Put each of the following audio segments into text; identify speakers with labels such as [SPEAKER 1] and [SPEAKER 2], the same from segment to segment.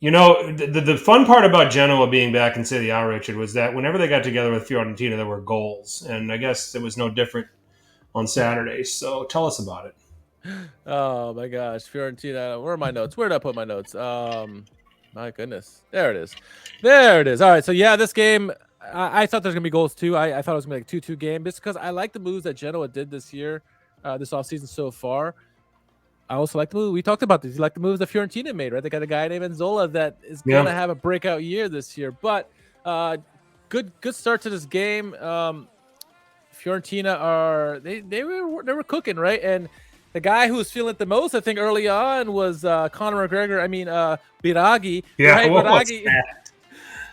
[SPEAKER 1] The fun part about Genoa being back in Serie A, Richard, was that whenever they got together with Fiorentina, there were goals, and I guess it was no different on Saturday. So tell us about it.
[SPEAKER 2] Oh my gosh, Fiorentina. Where are my notes? Where did I put my notes? My goodness, there it is. There it is. All right, so yeah, this game, I thought there's gonna be goals too. I thought it was gonna be like 2-2 game, just because I like the moves that Genoa did this year, this offseason so far. I also like the move. We talked about this. You like the moves that Fiorentina made, right? They got a guy named Enzola that is gonna
[SPEAKER 1] Yeah,
[SPEAKER 2] have a breakout year this year. But uh, good start to this game. Fiorentina they were cooking, right? And the guy who was feeling it the most, I think, early on was Conor McGregor. I mean, Biragi,
[SPEAKER 1] yeah.
[SPEAKER 2] right?
[SPEAKER 1] What was
[SPEAKER 2] Biragi
[SPEAKER 1] that?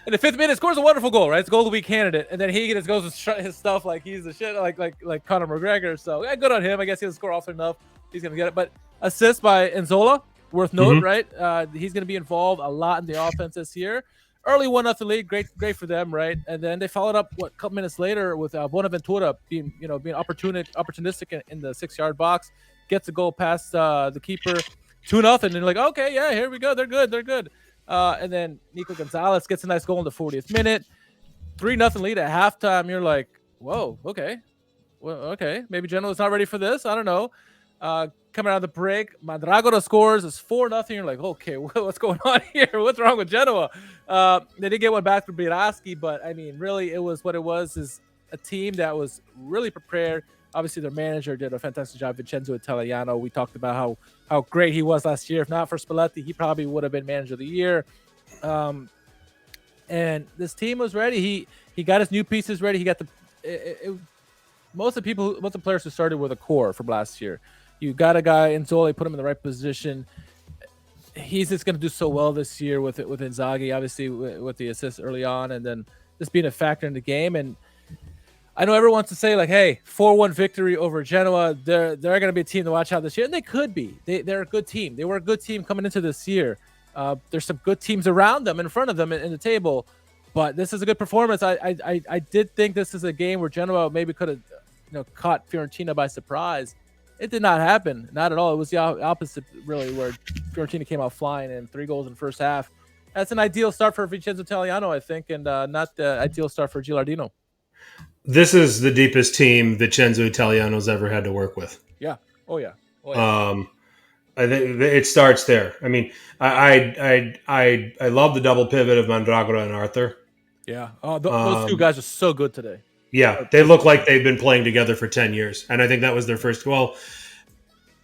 [SPEAKER 2] in the 5th minute scores a wonderful goal, right? It's a goal of the week candidate, and then he just goes and shut his stuff like he's the shit, like Conor McGregor. So yeah, good on him. I guess he doesn't score often enough. He's gonna get it. But assist by Enzola, worth note,
[SPEAKER 1] Hmm.
[SPEAKER 2] right? He's gonna be involved a lot in the offense this year. Early 1-0 lead, great for them, right? And then they followed up a couple minutes later with Bonaventura being opportunistic in the 6-yard box, gets a goal past the keeper, 2-0, and they're like, okay, yeah, here we go, they're good. And then Nico Gonzalez gets a nice goal in the 40th minute, 3-0 lead at halftime. You're like, whoa, okay, well, okay, maybe Genoa's not ready for this. I don't know. Coming out of the break, Mandragora scores. It's 4-0. You're like, okay, what's going on here? What's wrong with Genoa? They did get one back from Biraski, but I mean, really, it was what it was. Is a team that was really prepared. Obviously, their manager did a fantastic job, Vincenzo Italiano. We talked about how great he was last year. If not for Spalletti, he probably would have been manager of the year. Um, and this team was ready. He got his new pieces ready. He got most of the players who started with a core from last year. You got a guy in Zoli, put him in the right position. He's just going to do so well this year with Inzaghi, obviously with the assist early on, and then just being a factor in the game. And I know everyone wants to say like, "Hey, 4-1 victory over Genoa. They're going to be a team to watch out this year," and they could be. They're a good team. They were a good team coming into this year. There's some good teams around them, in front of them, in the table. But this is a good performance. I did think this is a game where Genoa maybe could have caught Fiorentina by surprise. It did not happen. Not at all. It was the opposite, really, where Fiorentina came out flying and 3 goals in the first half. That's an ideal start for Vincenzo Italiano, I think, and not the ideal start for Gilardino.
[SPEAKER 1] This is the deepest team that Vincenzo Italiano's ever had to work with.
[SPEAKER 2] Yeah. Oh, yeah. Oh, yeah.
[SPEAKER 1] I think it starts there. I mean, I love the double pivot of Mandragora and Arthur.
[SPEAKER 2] Yeah. Oh, those two guys are so good today.
[SPEAKER 1] Yeah, they look like they've been playing together for 10 years. And I think that was their first. Well,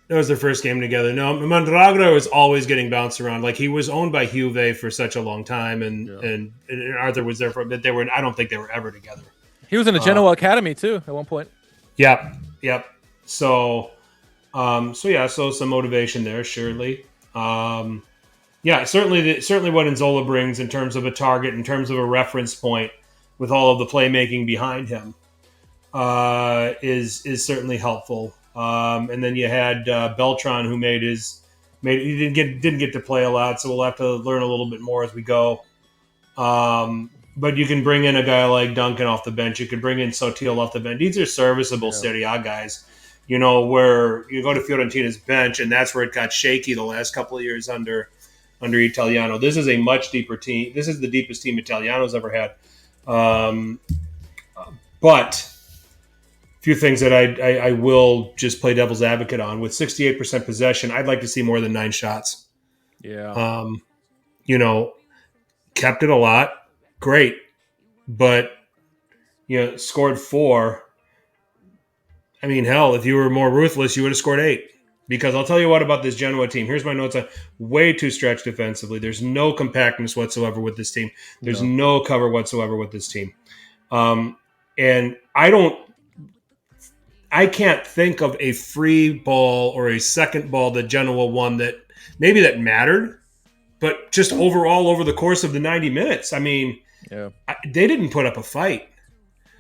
[SPEAKER 1] that was their first game together. No, Mandragora was always getting bounced around. Like he was owned by Juve for such a long time, and Arthur was there for a bit. I don't think they were ever together.
[SPEAKER 2] He was in the Genoa Academy too at one point.
[SPEAKER 1] Yep. So some motivation there, surely. Certainly what Enzola brings in terms of a target, in terms of a reference point, with all of the playmaking behind him, is certainly helpful. And then you had Beltran, who he didn't get to play a lot, so we'll have to learn a little bit more as we go. But you can bring in a guy like Duncan off the bench. You could bring in Sotil off the bench. These are serviceable Serie A guys. Where you go to Fiorentina's bench, and that's where it got shaky the last couple of years under Italiano. This is a much deeper team. This is the deepest team Italiano's ever had. But a few things that I will just play devil's advocate on. With 68% possession, I'd like to see more than 9 shots.
[SPEAKER 2] Yeah.
[SPEAKER 1] Kept it a lot. Great. But, scored 4. I mean, hell, if you were more ruthless, you would have scored 8. Because I'll tell you what about this Genoa team. Here's my notes on way too stretched defensively. There's no compactness whatsoever with this team. There's no cover whatsoever with this team. And I can't think of a free ball or a second ball that Genoa won that mattered, but just overall over the course of the 90 minutes. I mean, they didn't put up a fight.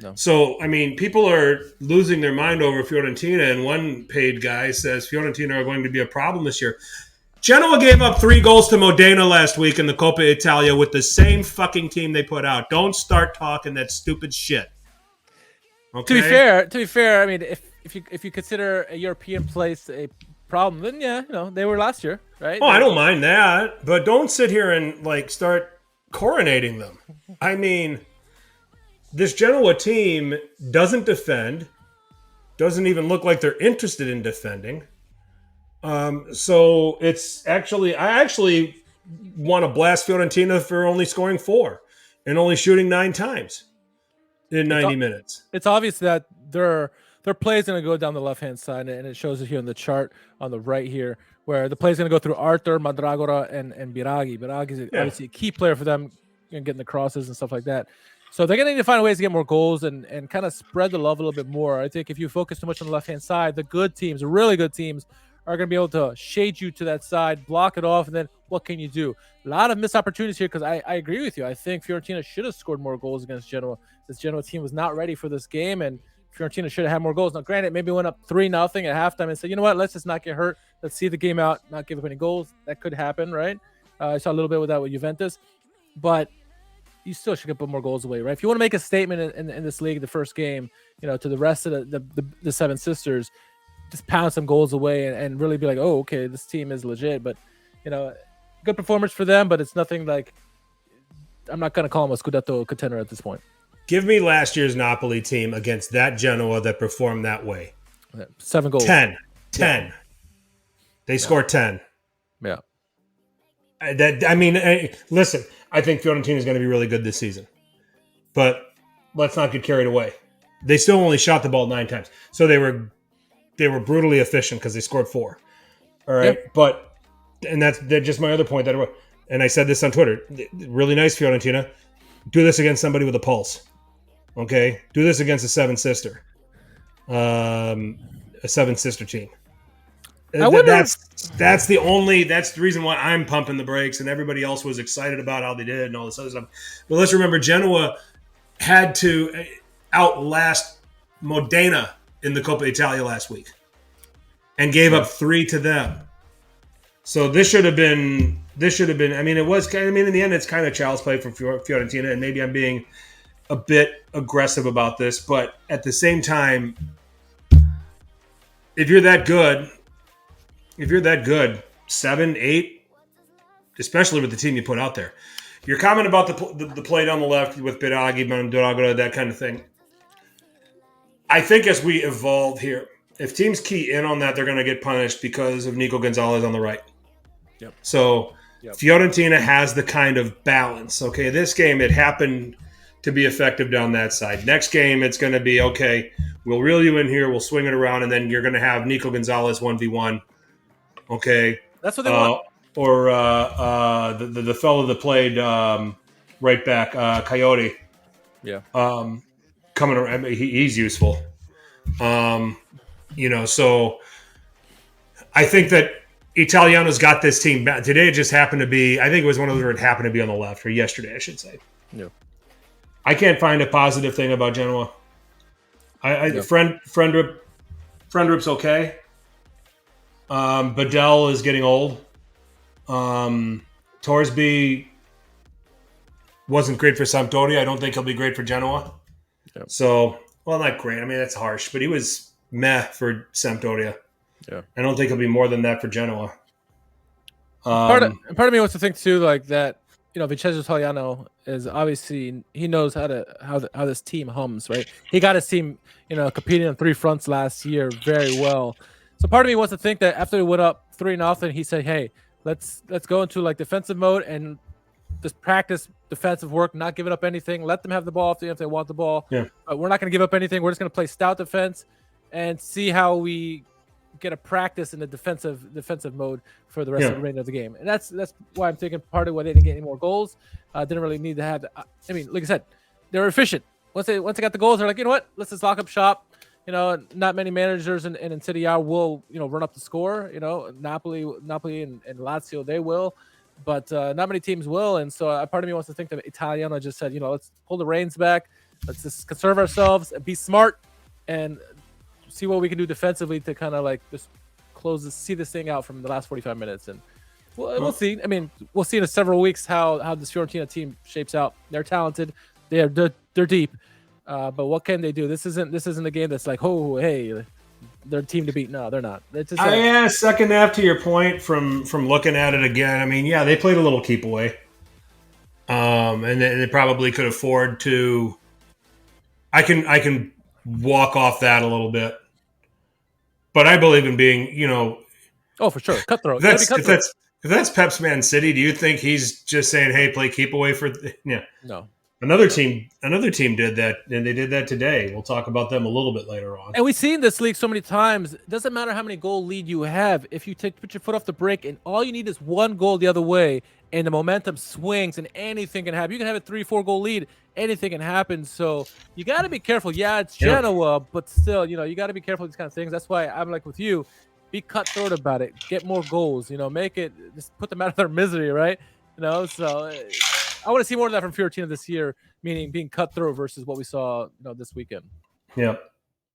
[SPEAKER 2] No.
[SPEAKER 1] So, I mean, people are losing their mind over Fiorentina, and one paid guy says Fiorentina are going to be a problem this year. Genoa gave up 3 goals to Modena last week in the Coppa Italia with the same fucking team they put out. Don't start talking that stupid shit. Okay?
[SPEAKER 2] To be fair, I mean, if you consider a European place a problem, then yeah, they were last year, right?
[SPEAKER 1] Oh, I don't mind that, but don't sit here and like start coronating them. I mean, this Genoa team doesn't defend, doesn't even look like they're interested in defending. So it's I actually want to blast Fiorentina for only scoring 4 and only shooting 9 times in 90 minutes.
[SPEAKER 2] It's obvious that their play is going to go down the left-hand side, and it shows it here in the chart on the right here, where the play is going to go through Arthur, Mandragora, and Biraghi. Biraghi is obviously a key player for them, getting the crosses and stuff like that. So they're going to need to find ways to get more goals and kind of spread the love a little bit more. I think if you focus too much on the left-hand side, the good teams, the really good teams, are going to be able to shade you to that side, block it off, and then what can you do? A lot of missed opportunities here because I agree with you. I think Fiorentina should have scored more goals against Genoa. This Genoa team was not ready for this game, and Fiorentina should have had more goals. Now, granted, maybe went up 3-0 at halftime and said, you know what, let's just not get hurt. Let's see the game out, not give up any goals. That could happen, right? I saw a little bit with that with Juventus. But you still should put more goals away, right? If you want to make a statement in this league, the first game, to the rest of the Seven Sisters, just pound some goals away and really be like, oh, okay, this team is legit. But, good performance for them, but it's nothing like, I'm not going to call them a Scudetto contender at this point.
[SPEAKER 1] Give me last year's Napoli team against that Genoa that performed that way.
[SPEAKER 2] 7 goals.
[SPEAKER 1] 10. They scored 10.
[SPEAKER 2] Yeah.
[SPEAKER 1] Listen, I think Fiorentina is going to be really good this season. But let's not get carried away. They still only shot the ball 9 times. So they were brutally efficient because they scored 4. All right? Yep. But that's just my other point. And I said this on Twitter. Really nice, Fiorentina. Do this against somebody with a pulse. Okay? Do this against a Seven Sister. A Seven Sister team. That's the reason why I'm pumping the brakes and everybody else was excited about how they did and all this other stuff. But let's remember, Genoa had to outlast Modena in the Coppa Italia last week and gave up 3 to them. So this should have been. In the end, it's kind of child's play from Fiorentina, and maybe I'm being a bit aggressive about this, but at the same time, if you're that good, 7, 8, especially with the team you put out there. Your comment about the play down the left with Biraghi, Mandragora, that kind of thing. I think as we evolve here, if teams key in on that, they're going to get punished because of Nico Gonzalez on the right.
[SPEAKER 2] Yep.
[SPEAKER 1] So Fiorentina has the kind of balance. Okay, this game, it happened to be effective down that side. Next game, it's going to be, okay, we'll reel you in here, we'll swing it around, and then you're going to have Nico Gonzalez 1v1. Okay.
[SPEAKER 2] That's what they want.
[SPEAKER 1] Or the fellow that played right back, Coyote.
[SPEAKER 2] Yeah.
[SPEAKER 1] Coming around, he's useful. So I think that Italiano's got this team back. Today it just happened to be, I think it was one of those where it happened to be on the left, or yesterday, I should say.
[SPEAKER 2] Yeah.
[SPEAKER 1] I can't find a positive thing about Genoa. Friendrip's okay. Badell is getting old. Torsby wasn't great for Sampdoria. I don't think he'll be great for Genoa. Yep. So, well, not great. I mean, that's harsh, but he was meh for Sampdoria.
[SPEAKER 2] Yeah,
[SPEAKER 1] I don't think he'll be more than that for Genoa.
[SPEAKER 2] Part of me wants to think too, like that. Vincenzo Italiano is obviously, he knows how this team hums, right? He got his team, competing on 3 fronts last year very well. So part of me wants to think that after they went up 3-0, he said, "Hey, let's go into like defensive mode and just practice defensive work, not giving up anything. Let them have the ball if they want the ball.
[SPEAKER 1] Yeah.
[SPEAKER 2] We're not going to give up anything. We're just going to play stout defense and see how we get a practice in the defensive mode for the rest of the remainder of the game." And that's why I'm thinking part of why they didn't get any more goals. Didn't really need to have. Like I said, they were efficient. Once they got the goals, they're like, you know what? Let's just lock up shop. Not many managers in Serie A will run up the score. Napoli and Lazio, they will, but not many teams will. And so part of me wants to think that Italiano just said, let's pull the reins back, let's just conserve ourselves and be smart and see what we can do defensively to kind of like just see this thing out from the last 45 minutes. And we'll see. I mean, we'll see in several weeks how this Fiorentina team shapes out. They're talented. They're deep. But what can they do? This isn't a game that's like, oh, hey, they're a team to beat. No, they're not. It's just
[SPEAKER 1] Yeah, second half to your point from looking at it again. I mean, yeah, they played a little keep away, and they probably could afford to. I can walk off that a little bit, but I believe in being,
[SPEAKER 2] oh, for sure, cutthroat.
[SPEAKER 1] if
[SPEAKER 2] You gotta be
[SPEAKER 1] that's
[SPEAKER 2] cutthroat.
[SPEAKER 1] if that's Pep's Man City, do you think he's just saying, "Hey, play keep away for"? Yeah,
[SPEAKER 2] No.
[SPEAKER 1] another team did that, and they did that today. We'll talk about them a little bit later on.
[SPEAKER 2] And we've seen this league so many times. It doesn't matter how many goal lead you have. If you put your foot off the brake and all you need is one goal the other way, and the momentum swings, and anything can happen. You can have a 3-4 goal lead. Anything can happen. So you got to be careful. Yeah, it's
[SPEAKER 1] Yeah.
[SPEAKER 2] Genoa, but still, you got to be careful with these kind of things. That's why I'm like with you. Be cutthroat about it. Get more goals. Make it. Just put them out of their misery, right? So I want to see more of that from Fiorentina this year, meaning being cutthroat versus what we saw, this weekend.
[SPEAKER 1] Yeah.